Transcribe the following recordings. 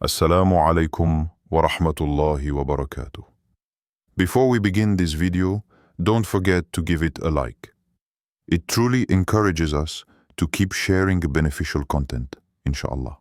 Assalamu alaikum wa rahmatullahi wa barakatuh. Before we begin this video, don't forget to give it a like. It truly encourages us to keep sharing beneficial content, inshallah.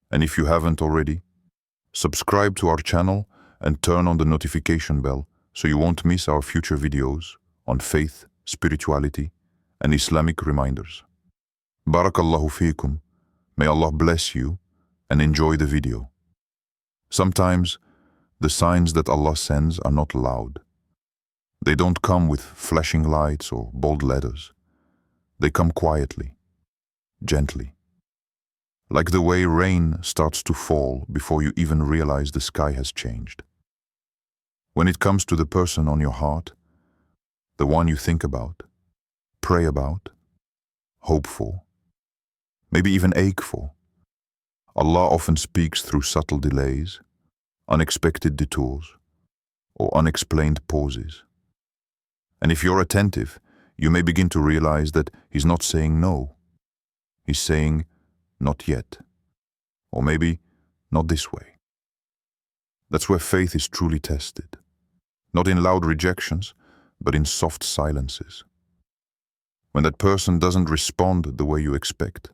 And if you haven't already, subscribe to our channel and turn on the notification bell so you won't miss our future videos on faith, spirituality, and Islamic reminders. Barakallahu feekum. May Allah bless you and enjoy the video. Sometimes, the signs that Allah sends are not loud. They don't come with flashing lights or bold letters. They come quietly, gently. Like the way rain starts to fall before you even realize the sky has changed. When it comes to the person on your heart, the one you think about, pray about, hope for, maybe even ache for, Allah often speaks through subtle delays, unexpected detours, or unexplained pauses. And if you're attentive, you may begin to realize that He's not saying no. He's saying, not yet. Or maybe, not this way. That's where faith is truly tested. Not in loud rejections, but in soft silences. When that person doesn't respond the way you expect,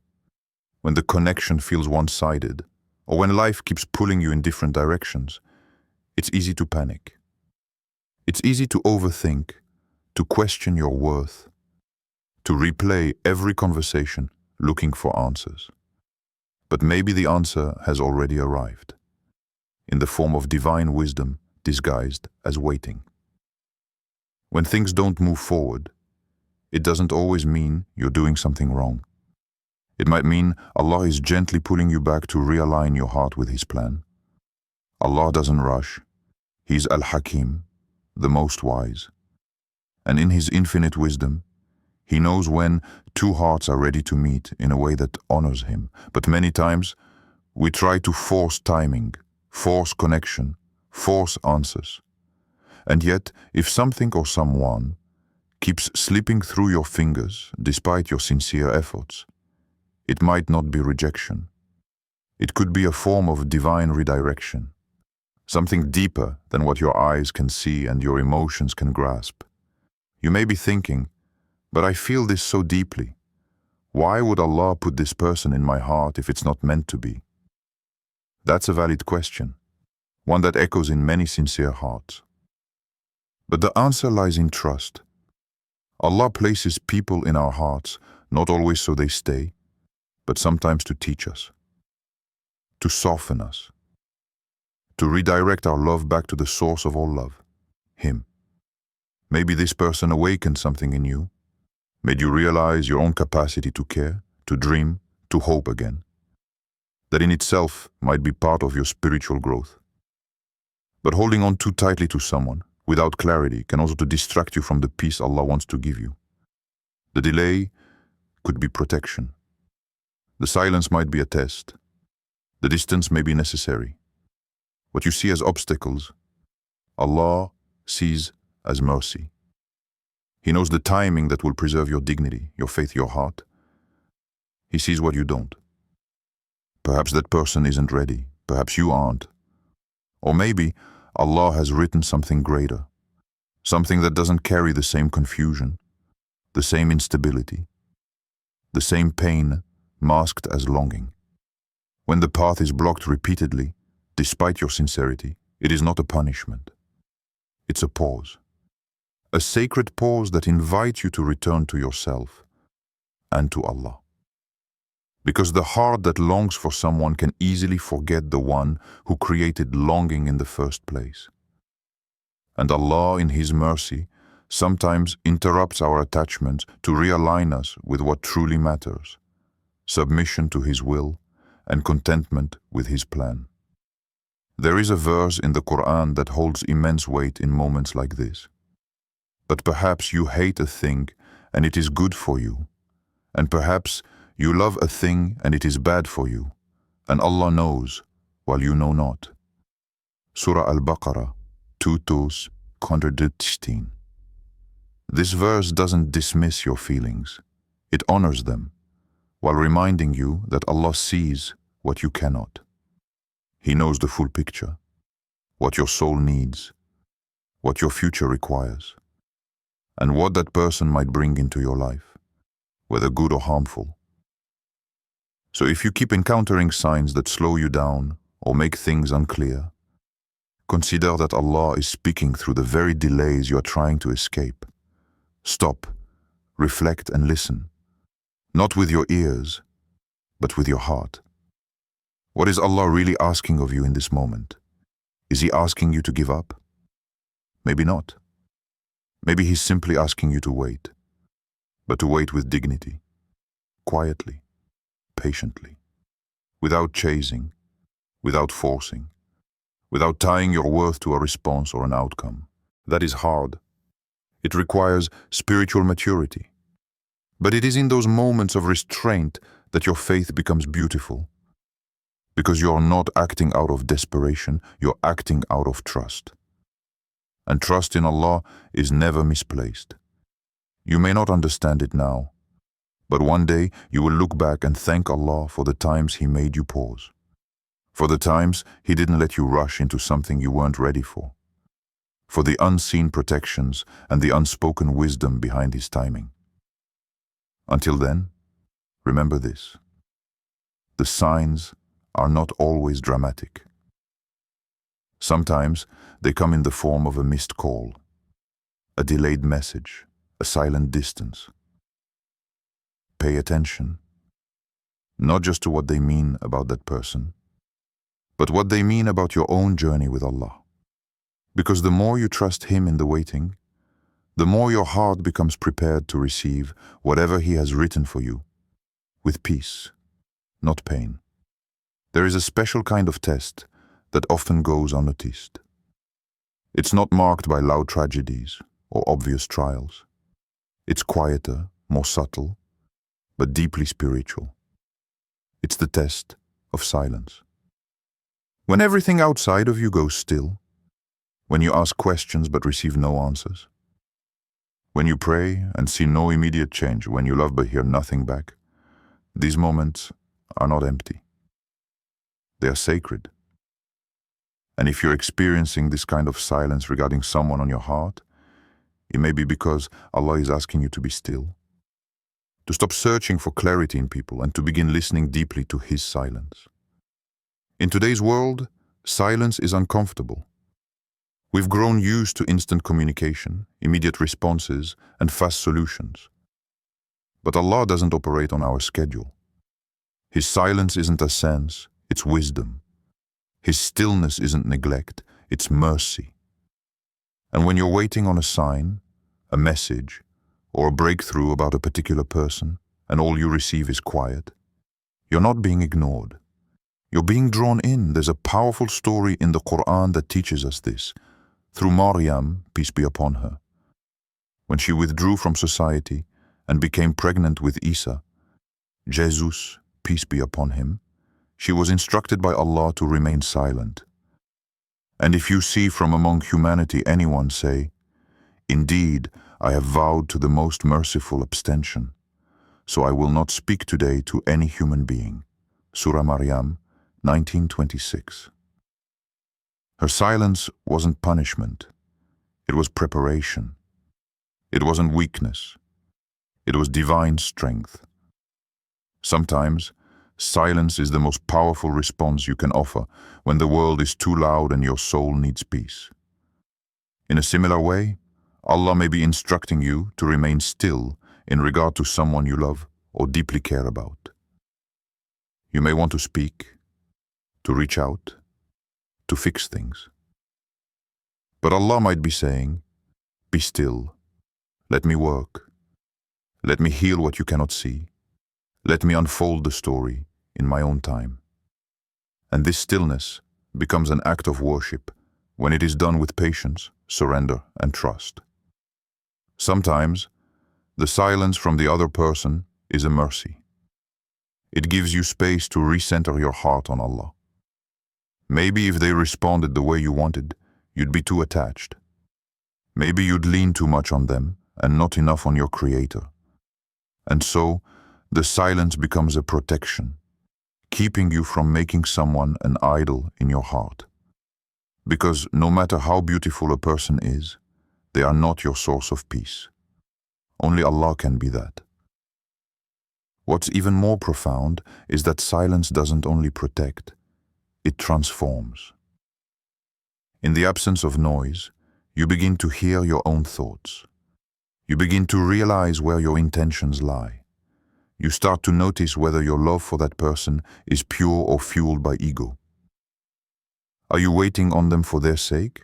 when the connection feels one-sided, or when life keeps pulling you in different directions, it's easy to panic. It's easy to overthink, to question your worth, to replay every conversation looking for answers. But maybe the answer has already arrived, in the form of divine wisdom disguised as waiting. When things don't move forward, it doesn't always mean you're doing something wrong. It might mean Allah is gently pulling you back to realign your heart with His plan. Allah doesn't rush. He's Al-Hakim, the most wise. And in His infinite wisdom, He knows when two hearts are ready to meet in a way that honors Him. But many times, we try to force timing, force connection, force answers. And yet, if something or someone keeps slipping through your fingers despite your sincere efforts, it might not be rejection. It could be a form of divine redirection, something deeper than what your eyes can see and your emotions can grasp. You may be thinking, but I feel this so deeply. Why would Allah put this person in my heart if it's not meant to be? That's a valid question, one that echoes in many sincere hearts. But the answer lies in trust. Allah places people in our hearts, not always so they stay, but sometimes to teach us, to soften us, to redirect our love back to the source of all love, Him. Maybe this person awakened something in you, made you realize your own capacity to care, to dream, to hope again. That in itself might be part of your spiritual growth. But holding on too tightly to someone, without clarity, can also distract you from the peace Allah wants to give you. The delay could be protection. The silence might be a test. The distance may be necessary. What you see as obstacles, Allah sees as mercy. He knows the timing that will preserve your dignity, your faith, your heart. He sees what you don't. Perhaps that person isn't ready. Perhaps you aren't. Or maybe Allah has written something greater, something that doesn't carry the same confusion, the same instability, the same pain masked as longing. When the path is blocked repeatedly, despite your sincerity, it is not a punishment. It's a pause. A sacred pause that invites you to return to yourself and to Allah. Because the heart that longs for someone can easily forget the one who created longing in the first place. And Allah, in His mercy, sometimes interrupts our attachment to realign us with what truly matters: submission to His will and contentment with His plan. There is a verse in the Quran that holds immense weight in moments like this. But perhaps you hate a thing and it is good for you, and perhaps you love a thing and it is bad for you, and Allah knows while you know not. Surah Al-Baqarah 2:116. This verse doesn't dismiss your feelings, it honors them, while reminding you that Allah sees what you cannot. He knows the full picture, what your soul needs, what your future requires, and what that person might bring into your life, whether good or harmful. So if you keep encountering signs that slow you down or make things unclear, consider that Allah is speaking through the very delays you are trying to escape. Stop, reflect and listen, not with your ears, but with your heart. What is Allah really asking of you in this moment? Is He asking you to give up? Maybe not. Maybe He's simply asking you to wait, but to wait with dignity, quietly, patiently, without chasing, without forcing, without tying your worth to a response or an outcome. That is hard. It requires spiritual maturity. But it is in those moments of restraint that your faith becomes beautiful. Because you're not acting out of desperation, you're acting out of trust. And trust in Allah is never misplaced. You may not understand it now, but one day you will look back and thank Allah for the times He made you pause, for the times He didn't let you rush into something you weren't ready for the unseen protections and the unspoken wisdom behind His timing. Until then, remember this: the signs are not always dramatic. Sometimes they come in the form of a missed call, a delayed message, a silent distance. Pay attention, not just to what they mean about that person, but what they mean about your own journey with Allah. Because the more you trust Him in the waiting, the more your heart becomes prepared to receive whatever He has written for you, with peace, not pain. There is a special kind of test that often goes unnoticed. It's not marked by loud tragedies or obvious trials. It's quieter, more subtle, but deeply spiritual. It's the test of silence. When everything outside of you goes still, when you ask questions but receive no answers, when you pray and see no immediate change, when you love but hear nothing back, these moments are not empty. They are sacred. And if you're experiencing this kind of silence regarding someone on your heart, it may be because Allah is asking you to be still, to stop searching for clarity in people and to begin listening deeply to His silence. In today's world, silence is uncomfortable. We've grown used to instant communication, immediate responses, and fast solutions. But Allah doesn't operate on our schedule. His silence isn't a sense, it's wisdom. His stillness isn't neglect, it's mercy. And when you're waiting on a sign, a message, or a breakthrough about a particular person, and all you receive is quiet, you're not being ignored. You're being drawn in. There's a powerful story in the Quran that teaches us this, through Maryam, peace be upon her. When she withdrew from society and became pregnant with Isa, Jesus, peace be upon him, she was instructed by Allah to remain silent. And if you see from among humanity anyone say, "Indeed, I have vowed to the most merciful abstention, so I will not speak today to any human being." Surah Maryam, 19:26. Her silence wasn't punishment. It was preparation. It wasn't weakness. It was divine strength. Sometimes, silence is the most powerful response you can offer when the world is too loud and your soul needs peace. In a similar way, Allah may be instructing you to remain still in regard to someone you love or deeply care about. You may want to speak, to reach out, to fix things. But Allah might be saying, "Be still, let me work, let me heal what you cannot see, let me unfold the story in my own time." And this stillness becomes an act of worship when it is done with patience, surrender, and trust. Sometimes, the silence from the other person is a mercy. It gives you space to recenter your heart on Allah. Maybe if they responded the way you wanted, you'd be too attached. Maybe you'd lean too much on them and not enough on your Creator. And so, the silence becomes a protection, keeping you from making someone an idol in your heart. Because no matter how beautiful a person is, they are not your source of peace. Only Allah can be that. What's even more profound is that silence doesn't only protect, it transforms. In the absence of noise, you begin to hear your own thoughts. You begin to realize where your intentions lie. You start to notice whether your love for that person is pure or fueled by ego. Are you waiting on them for their sake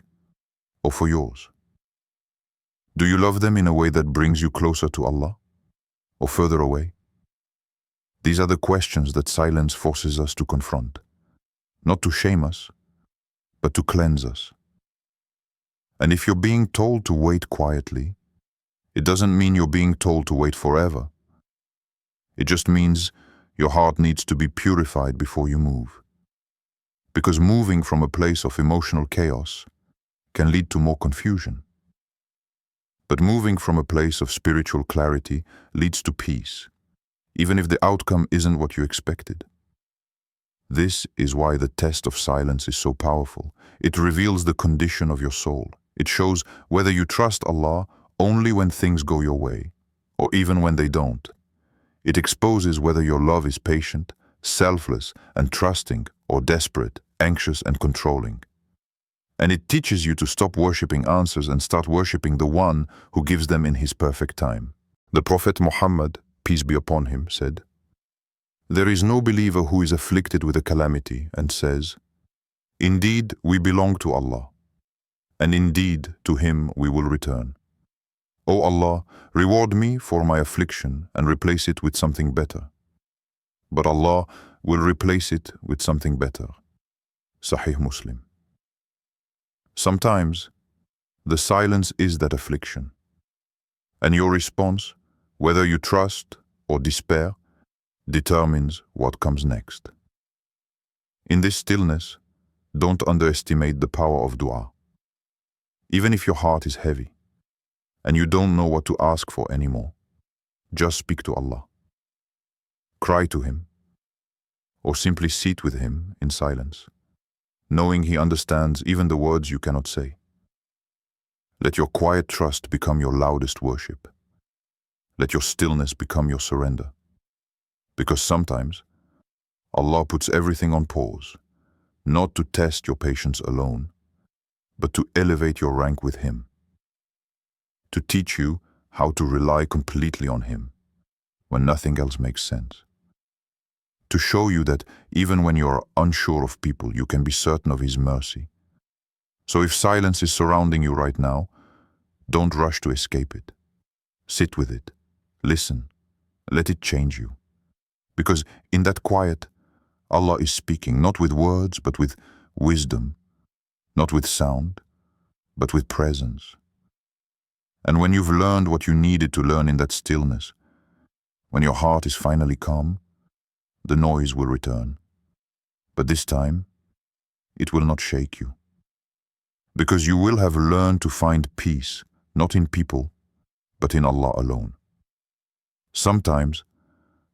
or for yours? Do you love them in a way that brings you closer to Allah or further away? These are the questions that silence forces us to confront, not to shame us, but to cleanse us. And if you're being told to wait quietly, it doesn't mean you're being told to wait forever. It just means your heart needs to be purified before you move. Because moving from a place of emotional chaos can lead to more confusion. But moving from a place of spiritual clarity leads to peace, even if the outcome isn't what you expected. This is why the test of silence is so powerful. It reveals the condition of your soul. It shows whether you trust Allah only when things go your way, or even when they don't. It exposes whether your love is patient, selfless and trusting, or desperate, anxious and controlling. And it teaches you to stop worshipping answers and start worshipping the one who gives them in his perfect time. The Prophet Muhammad, peace be upon him, said, "There is no believer who is afflicted with a calamity and says, 'Indeed, we belong to Allah, and indeed to him we will return. O Allah, reward me for my affliction and replace it with something better.' But Allah will replace it with something better." Sahih Muslim. Sometimes, the silence is that affliction. And your response, whether you trust or despair, determines what comes next. In this stillness, don't underestimate the power of dua. Even if your heart is heavy, and you don't know what to ask for anymore, just speak to Allah. Cry to Him, or simply sit with Him in silence, knowing He understands even the words you cannot say. Let your quiet trust become your loudest worship. Let your stillness become your surrender. Because sometimes, Allah puts everything on pause, not to test your patience alone, but to elevate your rank with Him. To teach you how to rely completely on Him when nothing else makes sense. To show you that even when you are unsure of people, you can be certain of His mercy. So if silence is surrounding you right now, don't rush to escape it. Sit with it. Listen. Let it change you. Because in that quiet, Allah is speaking, not with words, but with wisdom, not with sound, but with presence. And when you've learned what you needed to learn in that stillness, when your heart is finally calm, the noise will return. But this time, it will not shake you. Because you will have learned to find peace, not in people, but in Allah alone. Sometimes,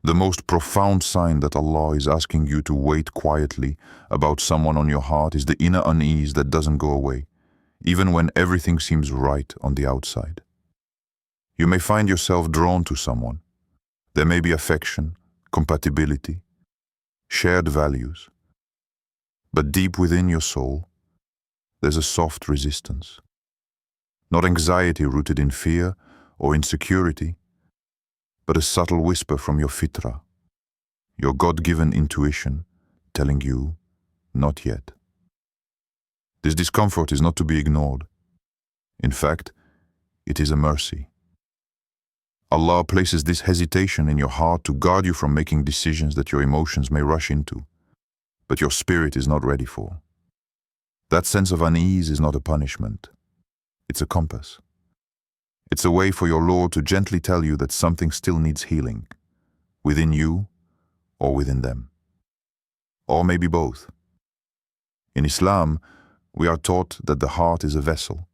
the most profound sign that Allah is asking you to wait quietly about someone on your heart is the inner unease that doesn't go away, even when everything seems right on the outside. You may find yourself drawn to someone. There may be affection, compatibility, shared values. But deep within your soul, there's a soft resistance. Not anxiety rooted in fear or insecurity, but a subtle whisper from your fitra, your God-given intuition telling you, not yet. This discomfort is not to be ignored. In fact, it is a mercy. Allah places this hesitation in your heart to guard you from making decisions that your emotions may rush into, but your spirit is not ready for. That sense of unease is not a punishment. It's a compass. It's a way for your Lord to gently tell you that something still needs healing, within you or within them. Or maybe both. In Islam, we are taught that the heart is a vessel,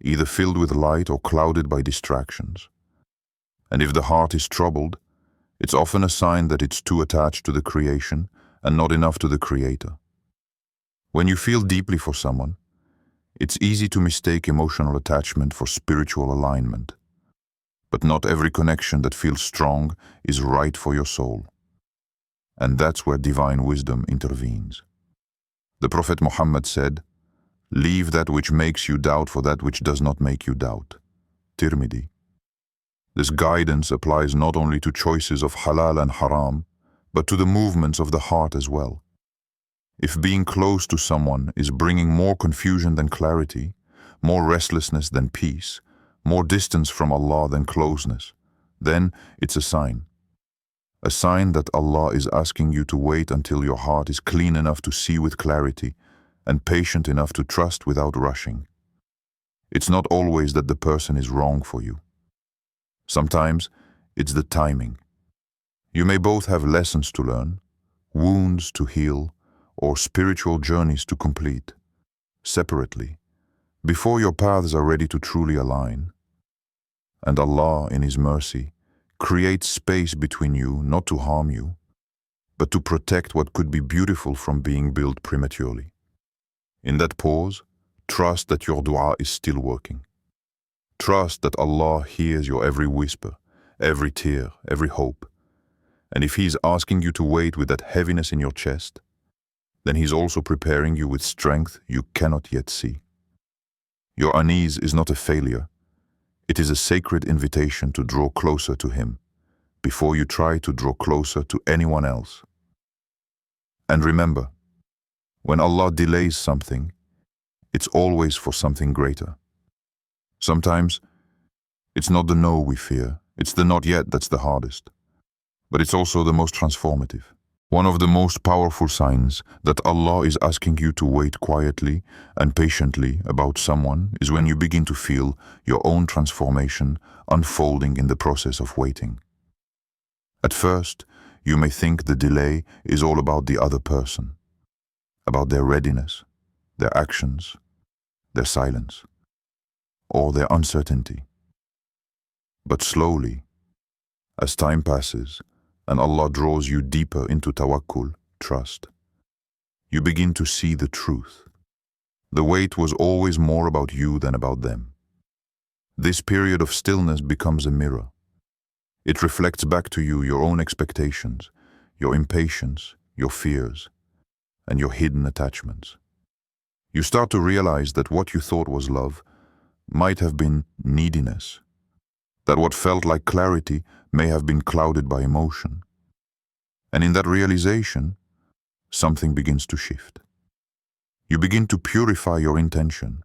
either filled with light or clouded by distractions. And if the heart is troubled, it's often a sign that it's too attached to the creation and not enough to the Creator. When you feel deeply for someone, it's easy to mistake emotional attachment for spiritual alignment. But not every connection that feels strong is right for your soul. And that's where divine wisdom intervenes. The Prophet Muhammad said, "Leave that which makes you doubt for that which does not make you doubt." Tirmidhi. This guidance applies not only to choices of halal and haram, but to the movements of the heart as well. If being close to someone is bringing more confusion than clarity, more restlessness than peace, more distance from Allah than closeness, then it's a sign. A sign that Allah is asking you to wait until your heart is clean enough to see with clarity and patient enough to trust without rushing. It's not always that the person is wrong for you. Sometimes it's the timing. You may both have lessons to learn, wounds to heal, or spiritual journeys to complete, separately, before your paths are ready to truly align. And Allah, in His mercy, creates space between you not to harm you, but to protect what could be beautiful from being built prematurely. In that pause, trust that your dua is still working. Trust that Allah hears your every whisper, every tear, every hope. And if He is asking you to wait with that heaviness in your chest, then He's also preparing you with strength you cannot yet see. Your unease is not a failure. It is a sacred invitation to draw closer to Him before you try to draw closer to anyone else. And remember, when Allah delays something, it's always for something greater. Sometimes, it's not the no we fear, it's the not yet that's the hardest. But it's also the most transformative. One of the most powerful signs that Allah is asking you to wait quietly and patiently about someone is when you begin to feel your own transformation unfolding in the process of waiting. At first, you may think the delay is all about the other person, about their readiness, their actions, their silence, or their uncertainty. But slowly, as time passes, and Allah draws you deeper into tawakkul, trust, you begin to see the truth. The wait was always more about you than about them. This period of stillness becomes a mirror. It reflects back to you your own expectations, your impatience, your fears, and your hidden attachments. You start to realize that what you thought was love might have been neediness, that what felt like clarity may have been clouded by emotion. And in that realization, something begins to shift. You begin to purify your intention.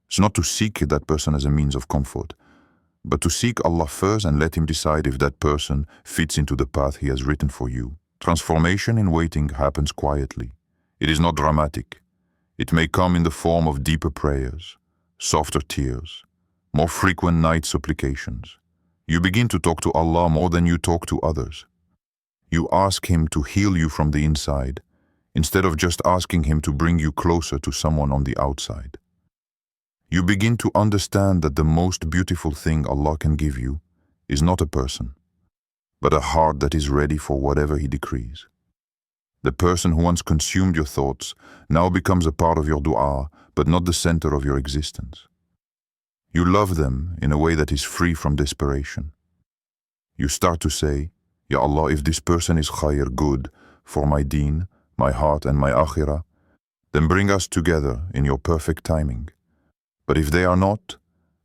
It's not to seek that person as a means of comfort, but to seek Allah first and let Him decide if that person fits into the path He has written for you. Transformation in waiting happens quietly. It is not dramatic. It may come in the form of deeper prayers, softer tears, more frequent night supplications. You begin to talk to Allah more than you talk to others. You ask Him to heal you from the inside, instead of just asking Him to bring you closer to someone on the outside. You begin to understand that the most beautiful thing Allah can give you is not a person, but a heart that is ready for whatever He decrees. The person who once consumed your thoughts now becomes a part of your dua, but not the center of your existence. You love them in a way that is free from desperation. You start to say, Ya Allah, if this person is khair, good, for my deen, my heart and my akhirah, then bring us together in your perfect timing. But if they are not,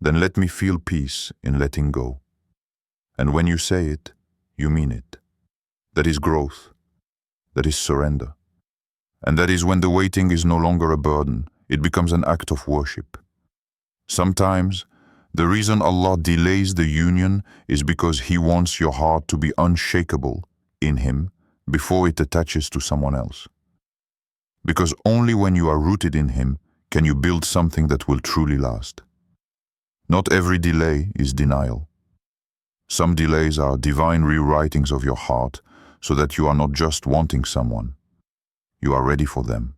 then let me feel peace in letting go. And when you say it, you mean it. That is growth. That is surrender. And that is when the waiting is no longer a burden, it becomes an act of worship. Sometimes, the reason Allah delays the union is because He wants your heart to be unshakable in Him before it attaches to someone else. Because only when you are rooted in Him can you build something that will truly last. Not every delay is denial. Some delays are divine rewritings of your heart so that you are not just wanting someone, you are ready for them.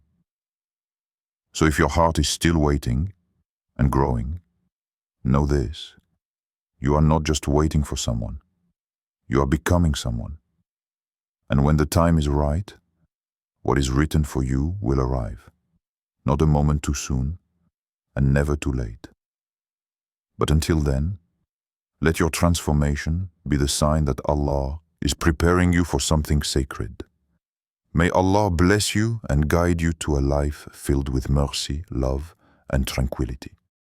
So if your heart is still waiting and growing, know this: you are not just waiting for someone, you are becoming someone. And when the time is right, What is written for you will arrive, not a moment too soon and never too late. But until then, let your transformation be the sign that Allah is preparing you for something sacred. May Allah bless you and guide you to a life filled with mercy, love, and tranquility.